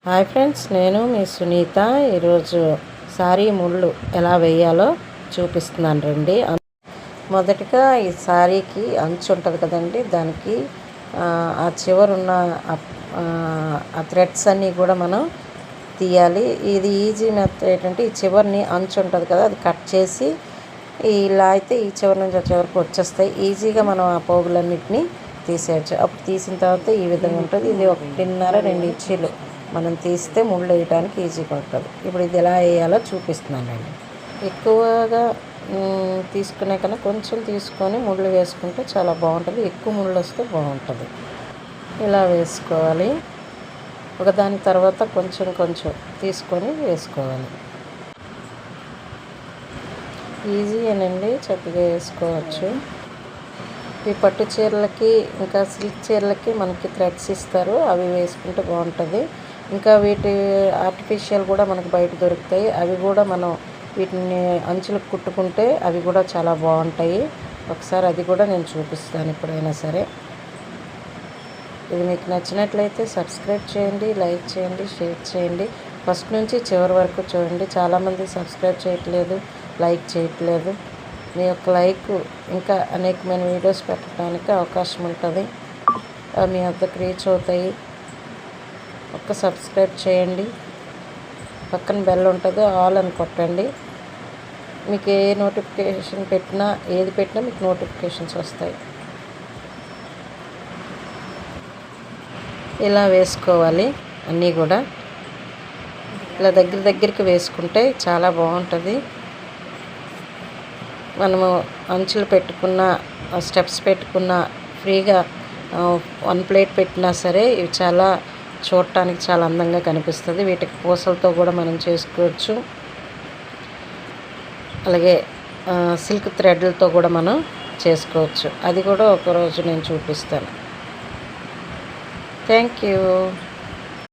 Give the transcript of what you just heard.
Hi friends, నేను మీ సునీత. ఈరోజు శారీ ముళ్ళు ఎలా వేయాలో చూపిస్తున్నాను రండి. మొదటిగా ఈ శారీకి అంచు ఉంటుంది కదండి, దానికి ఆ చివరున్న ఆ థ్రెడ్స్ అన్నీ కూడా మనం తీయాలి. ఇది ఈజీ మెథడ్ ఏంటంటే, ఈ చివరిని అంచు ఉంటుంది కదా, అది కట్ చేసి ఇలా అయితే ఈ చివరి నుంచి ఆ చివరికి వచ్చేస్తాయి. ఈజీగా మనం ఆ పోగులన్నిటినీ తీసేయచ్చు. అప్పుడు తీసిన తర్వాత ఈ విధంగా ఉంటుంది. ఇది 1.5-2 ఇంచీలు మనం తీస్తే ముళ్ళు వేయడానికి ఈజీగా ఉంటుంది. ఇప్పుడు ఇది ఎలా వేయాలో చూపిస్తున్నానండి. ఎక్కువగా తీసుకునే కన్నా కొంచెం తీసుకొని ముళ్ళు వేసుకుంటే చాలా బాగుంటుంది. ఎక్కువ ముళ్ళు వస్తే బాగుంటుంది. ఇలా వేసుకోవాలి. ఒకదాని తర్వాత కొంచెం కొంచెం తీసుకొని వేసుకోవాలి. ఈజీయేనండి, చక్కగా వేసుకోవచ్చు. ఈ పట్టు చీరలకి ఇంకా సిల్క్ చీరలకి మనకి థ్రెడ్స్ ఇస్తారు, అవి వేసుకుంటే బాగుంటుంది. ఇంకా వీటి ఆర్టిఫిషియల్ కూడా మనకు బయట దొరుకుతాయి. అవి కూడా మనం వీటిని అంచులకు కుట్టుకుంటే అవి కూడా చాలా బాగుంటాయి. ఒకసారి అది కూడా నేను చూపిస్తాను ఎప్పుడైనా సరే. ఇది మీకు నచ్చినట్లయితే సబ్స్క్రైబ్ చేయండి, లైక్ చేయండి, షేర్ చేయండి. ఫస్ట్ నుంచి చివరి వరకు చూడండి. చాలామంది సబ్స్క్రైబ్ చేయట్లేదు, లైక్ చేయట్లేదు. మీ యొక్క లైక్ ఇంకా అనేకమైన వీడియోస్ పెట్టడానికి అవకాశం ఉంటుంది, మీ వద్దకు రీచ్ అవుతాయి. ఒక్క సబ్స్క్రైబ్ చేయండి. పక్కన బెల్ ఉంటుంది, ఆల్ అని కొట్టండి. మీకు ఏ నోటిఫికేషన్ పెట్టినా, ఏది పెట్టినా మీకు నోటిఫికేషన్స్ వస్తాయి. ఇలా వేసుకోవాలి అన్నీ కూడా. ఇలా దగ్గరికి వేసుకుంటే చాలా బాగుంటుంది. మనము అంచులు పెట్టుకున్న, స్టెప్స్ పెట్టుకున్న, ఫ్రీగా 1 ప్లేట్ పెట్టినా సరే ఇవి చాలా చూడటానికి చాలా అందంగా కనిపిస్తుంది. వీటికి పూసలతో కూడా మనం చేసుకోవచ్చు. అలాగే సిల్క్ థ్రెడ్లతో కూడా మనం చేసుకోవచ్చు. అది కూడా ఒకరోజు నేను చూపిస్తాను. Thank you.